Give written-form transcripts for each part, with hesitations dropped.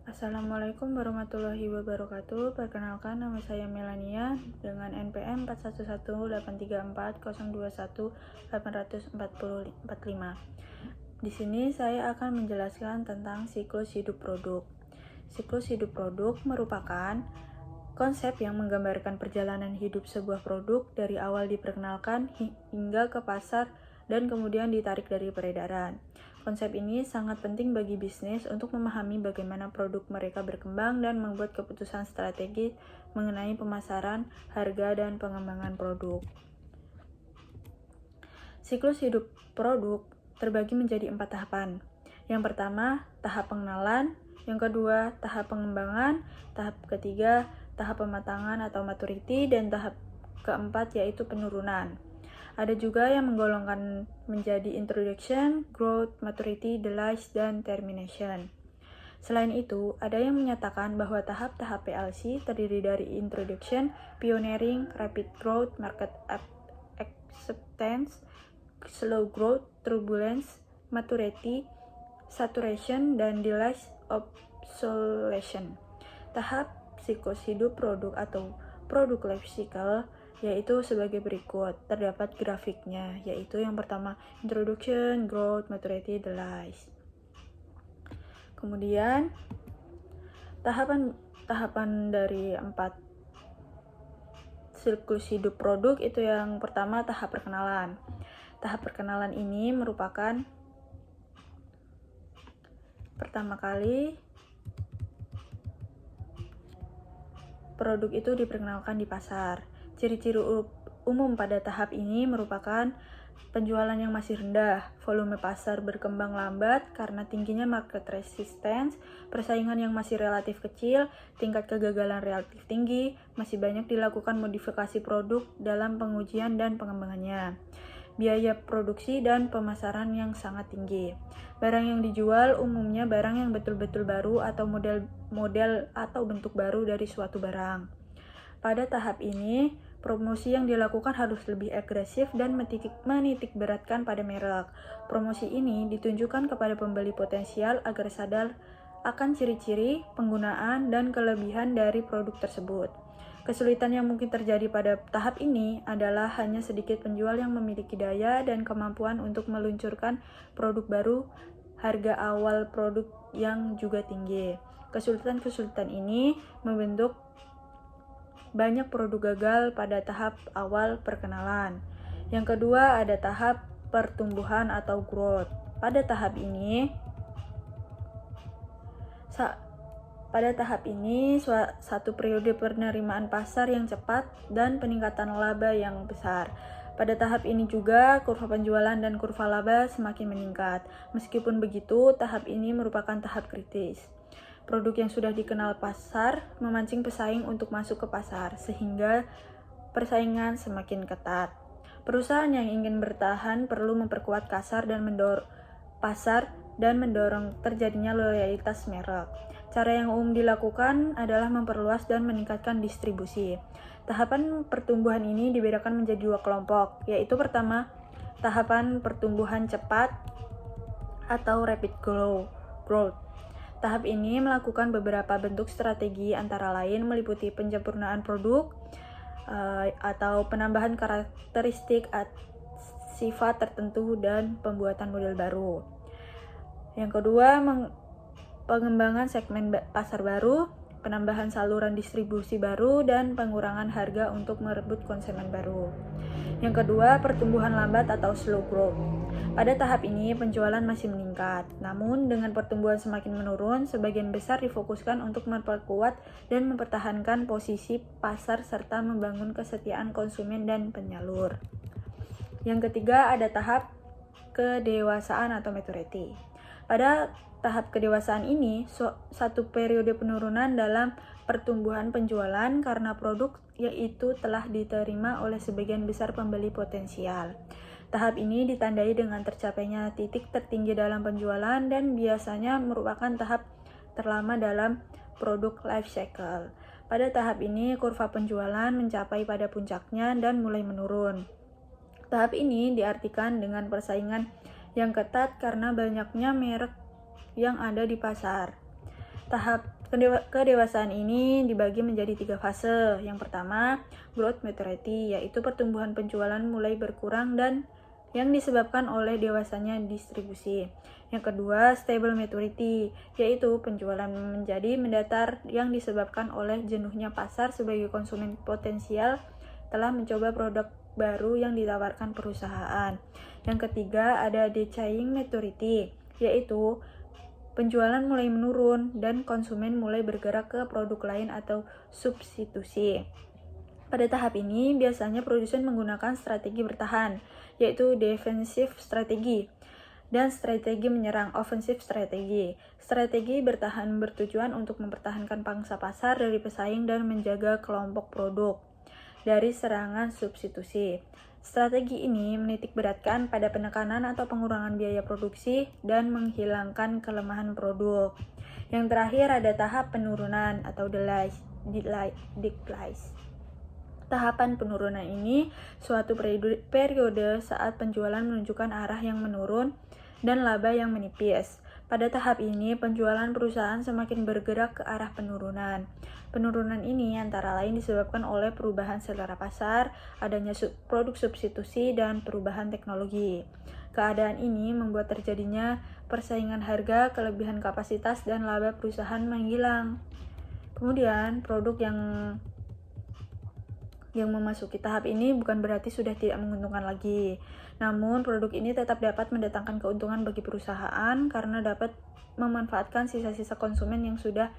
Assalamualaikum warahmatullahi wabarakatuh. Perkenalkan, nama saya Melania dengan NPM 4118021845. Di sini saya akan menjelaskan tentang siklus hidup produk. Siklus hidup produk merupakan konsep yang menggambarkan perjalanan hidup sebuah produk dari awal diperkenalkan hingga ke pasar dan kemudian ditarik dari peredaran. Konsep ini sangat penting bagi bisnis untuk memahami bagaimana produk mereka berkembang dan membuat keputusan strategis mengenai pemasaran, harga, dan pengembangan produk. Siklus hidup produk terbagi menjadi 4 tahapan. Yang pertama, tahap pengenalan. Yang kedua, tahap pengembangan. Tahap ketiga, tahap pematangan atau maturity. Dan tahap keempat yaitu penurunan. Ada juga yang menggolongkan menjadi introduction, growth, maturity, demise, dan termination. Selain itu, ada yang menyatakan bahwa tahap-tahap PLC terdiri dari introduction, pioneering, rapid growth, market acceptance, slow growth, turbulence, maturity, saturation, dan demise, obsolescence. Tahap siklus hidup produk atau produk life cycle yaitu sebagai berikut. Terdapat grafiknya, yaitu yang pertama introduction, growth, maturity, demise. Kemudian tahapan dari 4 siklus hidup produk itu yang pertama tahap perkenalan. Tahap perkenalan ini merupakan pertama kali produk itu diperkenalkan di pasar. Ciri-ciri umum pada tahap ini merupakan penjualan yang masih rendah, volume pasar berkembang lambat karena tingginya market resistance, persaingan yang masih relatif kecil, tingkat kegagalan relatif tinggi, masih banyak dilakukan modifikasi produk dalam pengujian dan pengembangannya, biaya produksi dan pemasaran yang sangat tinggi. Barang yang dijual umumnya barang yang betul-betul baru atau model atau bentuk baru dari suatu barang. Pada tahap ini, promosi yang dilakukan harus lebih agresif dan menitik beratkan pada merek. Promosi ini ditunjukkan kepada pembeli potensial agar sadar akan ciri-ciri, penggunaan, dan kelebihan dari produk tersebut. Kesulitan yang mungkin terjadi pada tahap ini adalah hanya sedikit penjual yang memiliki daya dan kemampuan untuk meluncurkan produk baru, harga awal produk yang juga tinggi. Kesulitan-kesulitan ini membentuk banyak produk gagal pada tahap awal perkenalan. Yang kedua ada tahap pertumbuhan atau growth. Pada tahap ini suatu periode penerimaan pasar yang cepat dan peningkatan laba yang besar. Pada tahap ini juga kurva penjualan dan kurva laba semakin meningkat. Meskipun begitu, tahap ini merupakan tahap kritis. Produk yang sudah dikenal pasar memancing pesaing untuk masuk ke pasar, sehingga persaingan semakin ketat. Perusahaan yang ingin bertahan perlu memperkuat pasar dan mendorong terjadinya loyalitas merek. Cara yang umum dilakukan adalah memperluas dan meningkatkan distribusi. Tahapan pertumbuhan ini dibedakan menjadi 2 kelompok, yaitu pertama, tahapan pertumbuhan cepat atau rapid growth. Tahap ini melakukan beberapa bentuk strategi antara lain meliputi penyempurnaan produk atau penambahan karakteristik sifat tertentu dan pembuatan model baru. Yang kedua, pengembangan segmen pasar baru, penambahan saluran distribusi baru, dan pengurangan harga untuk merebut konsumen baru. Yang kedua, pertumbuhan lambat atau slow growth. Pada tahap ini, penjualan masih meningkat. Namun, dengan pertumbuhan semakin menurun, sebagian besar difokuskan untuk memperkuat dan mempertahankan posisi pasar serta membangun kesetiaan konsumen dan penyalur. Yang ketiga, ada tahap kedewasaan atau maturity. Pada tahap kedewasaan ini, satu periode penurunan dalam pertumbuhan penjualan karena produk yaitu telah diterima oleh sebagian besar pembeli potensial. Tahap ini ditandai dengan tercapainya titik tertinggi dalam penjualan dan biasanya merupakan tahap terlama dalam produk life cycle. Pada tahap ini, kurva penjualan mencapai pada puncaknya dan mulai menurun. Tahap ini diartikan dengan persaingan yang ketat karena banyaknya merek yang ada di pasar. Tahap kedewasaan ini dibagi menjadi 3 fase. Yang pertama, growth maturity, yaitu pertumbuhan penjualan mulai berkurang dan yang disebabkan oleh dewasanya distribusi. Yang kedua, stable maturity, yaitu penjualan menjadi mendatar yang disebabkan oleh jenuhnya pasar sebagai konsumen potensial telah mencoba produk baru yang ditawarkan perusahaan. Yang ketiga, ada decaying maturity, yaitu penjualan mulai menurun dan konsumen mulai bergerak ke produk lain atau substitusi. Pada tahap ini, biasanya produsen menggunakan strategi bertahan, yaitu defensive strategi, dan strategi menyerang, offensive strategi. Strategi bertahan bertujuan untuk mempertahankan pangsa pasar dari pesaing dan menjaga kelompok produk dari serangan substitusi. Strategi ini menitik beratkan pada penekanan atau pengurangan biaya produksi dan menghilangkan kelemahan produk. Yang terakhir ada tahap penurunan atau decline. Tahapan penurunan ini suatu periode saat penjualan menunjukkan arah yang menurun dan laba yang menipis. Pada tahap ini, penjualan perusahaan semakin bergerak ke arah penurunan. Penurunan ini antara lain disebabkan oleh perubahan selera pasar, adanya produk substitusi, dan perubahan teknologi. Keadaan ini membuat terjadinya persaingan harga, kelebihan kapasitas, dan laba perusahaan menghilang. Kemudian, produk yang memasuki tahap ini bukan berarti sudah tidak menguntungkan lagi. Namun, produk ini tetap dapat mendatangkan keuntungan bagi perusahaan karena dapat memanfaatkan sisa-sisa konsumen yang sudah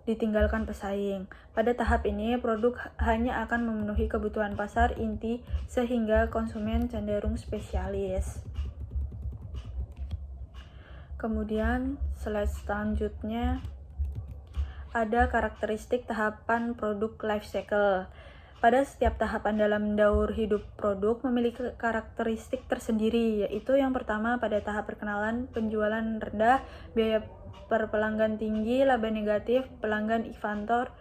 ditinggalkan pesaing. Pada tahap ini, produk hanya akan memenuhi kebutuhan pasar inti sehingga konsumen cenderung spesialis. Kemudian, slide selanjutnya ada karakteristik tahapan produk life cycle. Pada setiap tahapan dalam daur hidup produk memiliki karakteristik tersendiri, yaitu yang pertama pada tahap perkenalan, penjualan rendah, biaya per pelanggan tinggi, laba negatif, pelanggan inventor,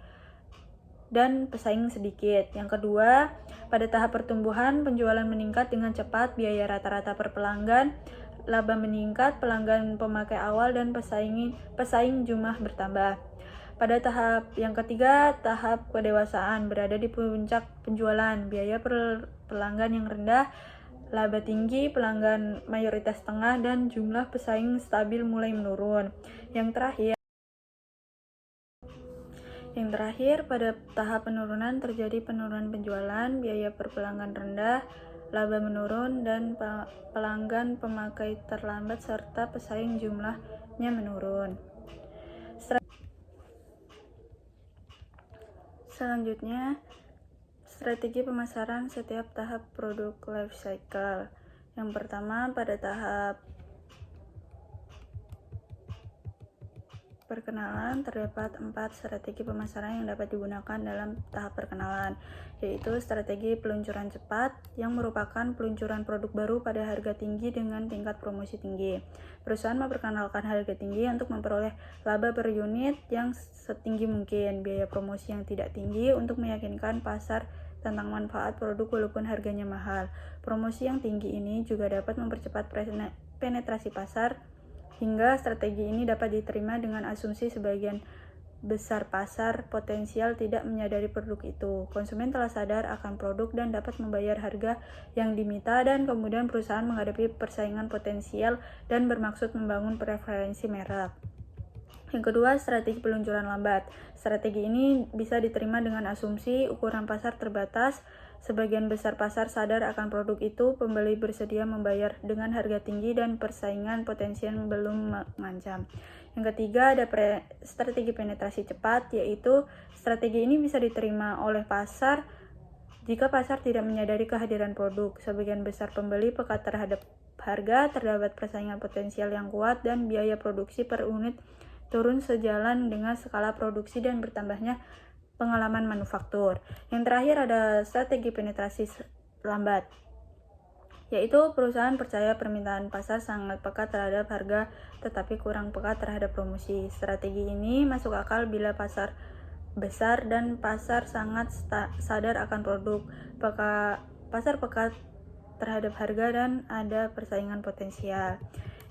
dan pesaing sedikit. Yang kedua, pada tahap pertumbuhan, penjualan meningkat dengan cepat, biaya rata-rata per pelanggan, laba meningkat, pelanggan pemakai awal, dan pesaing jumlah bertambah. Pada tahap yang ketiga, tahap kedewasaan, berada di puncak penjualan, biaya per pelanggan yang rendah, laba tinggi, pelanggan mayoritas tengah, dan jumlah pesaing stabil mulai menurun. Yang terakhir, pada tahap penurunan terjadi penurunan penjualan, biaya per pelanggan rendah, laba menurun, dan pelanggan pemakai terlambat serta pesaing jumlahnya menurun. Selanjutnya, strategi pemasaran setiap tahap produk life cycle. Yang pertama, pada tahap perkenalan terdapat 4 strategi pemasaran yang dapat digunakan dalam tahap perkenalan, yaitu strategi peluncuran cepat yang merupakan peluncuran produk baru pada harga tinggi dengan tingkat promosi tinggi. Perusahaan memperkenalkan harga tinggi untuk memperoleh laba per unit yang setinggi mungkin, biaya promosi yang tidak tinggi untuk meyakinkan pasar tentang manfaat produk walaupun harganya mahal. Promosi yang tinggi ini juga dapat mempercepat penetrasi pasar, hingga strategi ini dapat diterima dengan asumsi sebagian besar pasar potensial tidak menyadari produk itu. Konsumen telah sadar akan produk dan dapat membayar harga yang diminta, dan kemudian perusahaan menghadapi persaingan potensial dan bermaksud membangun preferensi merek. Yang kedua, strategi peluncuran lambat. Strategi ini bisa diterima dengan asumsi ukuran pasar terbatas. Sebagian besar pasar sadar akan produk itu, pembeli bersedia membayar dengan harga tinggi, dan persaingan potensial belum mengancam. Yang ketiga, ada strategi penetrasi cepat, yaitu strategi ini bisa diterima oleh pasar jika pasar tidak menyadari kehadiran produk. Sebagian besar pembeli peka terhadap harga, terdapat persaingan potensial yang kuat, dan biaya produksi per unit turun sejalan dengan skala produksi dan bertambahnya pengalaman manufaktur. Yang terakhir ada strategi penetrasi lambat, yaitu perusahaan percaya permintaan pasar sangat peka terhadap harga tetapi kurang peka terhadap promosi. Strategi ini masuk akal bila pasar besar dan pasar sangat sadar akan produk, pasar peka terhadap harga, dan ada persaingan potensial.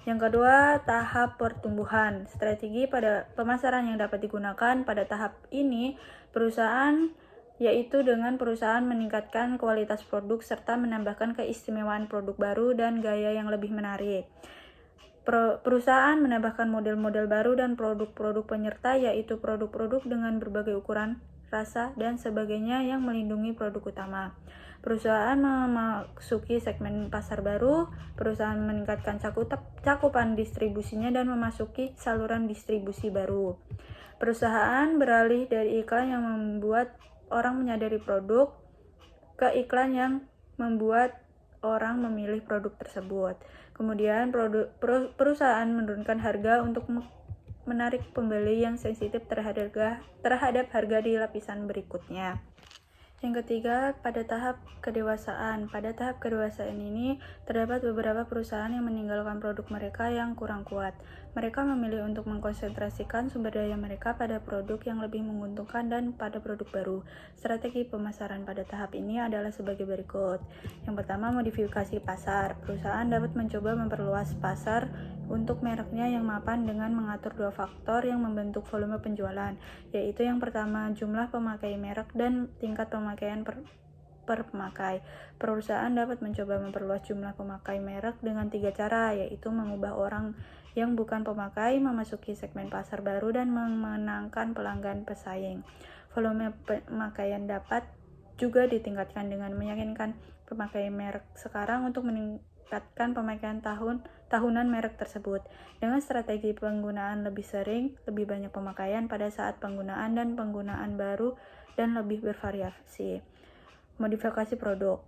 Yang kedua, tahap pertumbuhan. Strategi pada pemasaran yang dapat digunakan pada tahap ini perusahaan yaitu dengan perusahaan meningkatkan kualitas produk serta menambahkan keistimewaan produk baru dan gaya yang lebih menarik. Perusahaan menambahkan model-model baru dan produk-produk penyerta yaitu produk-produk dengan berbagai ukuran, rasa, dan sebagainya yang melindungi produk utama. Perusahaan memasuki segmen pasar baru, perusahaan meningkatkan cakupan distribusinya dan memasuki saluran distribusi baru. Perusahaan beralih dari iklan yang membuat orang menyadari produk ke iklan yang membuat orang memilih produk tersebut. Kemudian perusahaan menurunkan harga untuk menarik pembeli yang sensitif terhadap harga di lapisan berikutnya. Yang ketiga, pada tahap kedewasaan. Pada tahap kedewasaan ini, terdapat beberapa perusahaan yang meninggalkan produk mereka yang kurang kuat. Mereka memilih untuk mengkonsentrasikan sumber daya mereka pada produk yang lebih menguntungkan dan pada produk baru. Strategi pemasaran pada tahap ini adalah sebagai berikut. Yang pertama, modifikasi pasar. Perusahaan dapat mencoba memperluas pasar untuk mereknya yang mapan dengan mengatur dua faktor yang membentuk volume penjualan, yaitu yang pertama, jumlah pemakai merek dan tingkat pemakaian per pemakai. Perusahaan dapat mencoba memperluas jumlah pemakai merek dengan 3 cara, yaitu mengubah orang yang bukan pemakai memasuki segmen pasar baru dan memenangkan pelanggan pesaing. Volume pemakaian dapat juga ditingkatkan dengan meyakinkan pemakai merek sekarang untuk meningkatkan pemakaian tahunan merek tersebut. Dengan strategi penggunaan lebih sering, lebih banyak pemakaian pada saat penggunaan dan penggunaan baru dan lebih bervariasi. Modifikasi produk.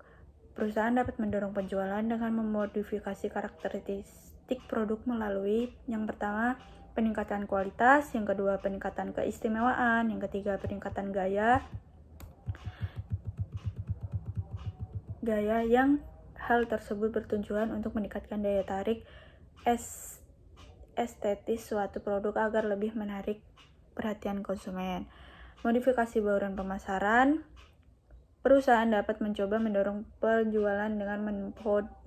Perusahaan dapat mendorong penjualan dengan memodifikasi karakteristik produk melalui yang pertama, peningkatan kualitas, yang kedua, peningkatan keistimewaan, yang ketiga, peningkatan gaya yang hal tersebut bertujuan untuk meningkatkan daya tarik estetis suatu produk agar lebih menarik perhatian konsumen. Modifikasi bauran pemasaran. Perusahaan dapat mencoba mendorong penjualan dengan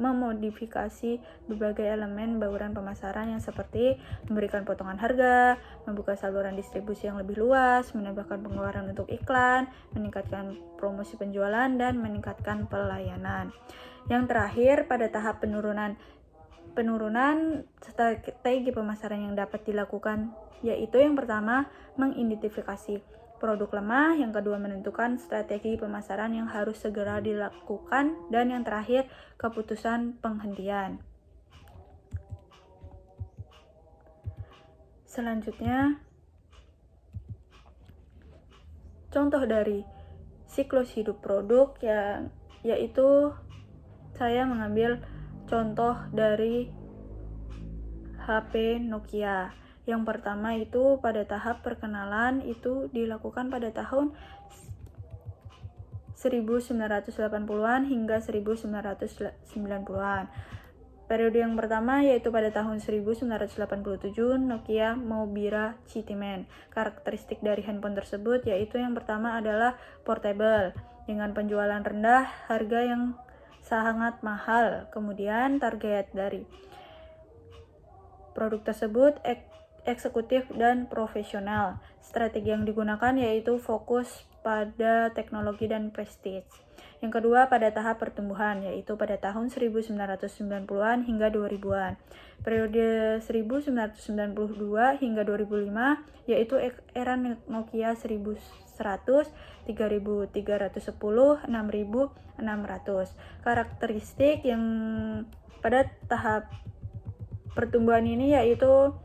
memodifikasi berbagai elemen bauran pemasaran yang seperti memberikan potongan harga, membuka saluran distribusi yang lebih luas, menambahkan pengeluaran untuk iklan, meningkatkan promosi penjualan, dan meningkatkan pelayanan. Yang terakhir, pada tahap penurunan strategi pemasaran yang dapat dilakukan yaitu yang pertama, mengidentifikasi produk lemah, yang kedua menentukan strategi pemasaran yang harus segera dilakukan, dan yang terakhir keputusan penghentian. Selanjutnya, contoh dari siklus hidup produk yaitu saya mengambil contoh dari HP Nokia. Yang pertama itu pada tahap perkenalan itu dilakukan pada tahun 1980-an hingga 1990-an. Periode yang pertama yaitu pada tahun 1987 Nokia Mobira Citizen. Karakteristik dari handphone tersebut yaitu yang pertama adalah portable dengan penjualan rendah, harga yang sangat mahal. Kemudian target dari produk tersebut eksekutif dan profesional. Strategi yang digunakan yaitu fokus pada teknologi dan prestige. Yang kedua pada tahap pertumbuhan yaitu pada tahun 1990-an hingga 2000-an. Periode 1992 hingga 2005 yaitu era Nokia 1100, 3310, 6600. Karakteristik yang pada tahap pertumbuhan ini yaitu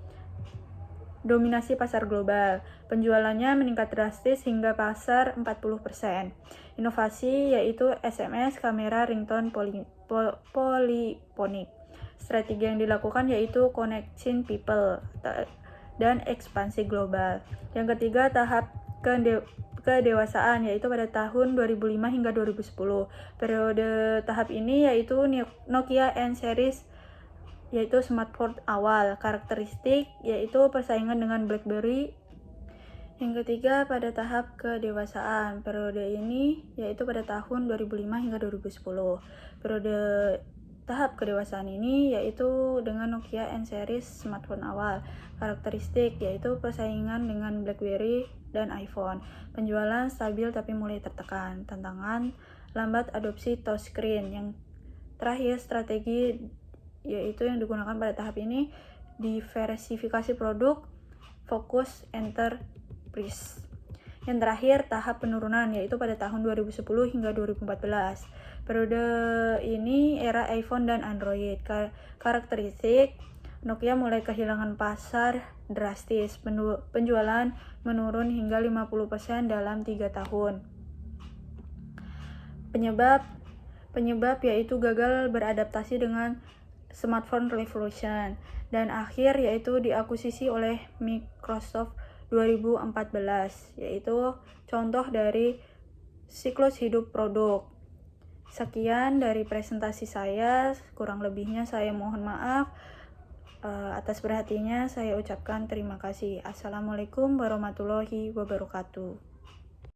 dominasi pasar global. Penjualannya meningkat drastis hingga pasar 40%. Inovasi yaitu SMS, kamera, ringtone, polyphonic. Strategi yang dilakukan yaitu connecting people dan ekspansi global. Yang ketiga, tahap kedewasaan yaitu pada tahun 2005 hingga 2010. Periode tahap ini yaitu Nokia N series yaitu smartphone awal. Karakteristik yaitu persaingan dengan BlackBerry. Yang ketiga pada tahap kedewasaan. Periode ini yaitu pada tahun 2005 hingga 2010. Periode tahap kedewasaan ini yaitu dengan Nokia N series smartphone awal. Karakteristik yaitu persaingan dengan BlackBerry dan iPhone. Penjualan stabil tapi mulai tertekan. Tantangan lambat adopsi touchscreen. Yang terakhir, strategi yaitu yang digunakan pada tahap ini diversifikasi produk, fokus enterprise. Yang terakhir, tahap penurunan yaitu pada tahun 2010 hingga 2014. Periode ini era iPhone dan Android. Karakteristik Nokia mulai kehilangan pasar drastis. Penjualan menurun hingga 50% dalam 3 tahun. Penyebab yaitu gagal beradaptasi dengan smartphone revolution. Dan akhir yaitu diakuisisi oleh Microsoft 2014, yaitu contoh dari siklus hidup produk. Sekian dari presentasi saya, kurang lebihnya saya mohon maaf. Atas perhatiannya saya ucapkan terima kasih. Assalamualaikum warahmatullahi wabarakatuh.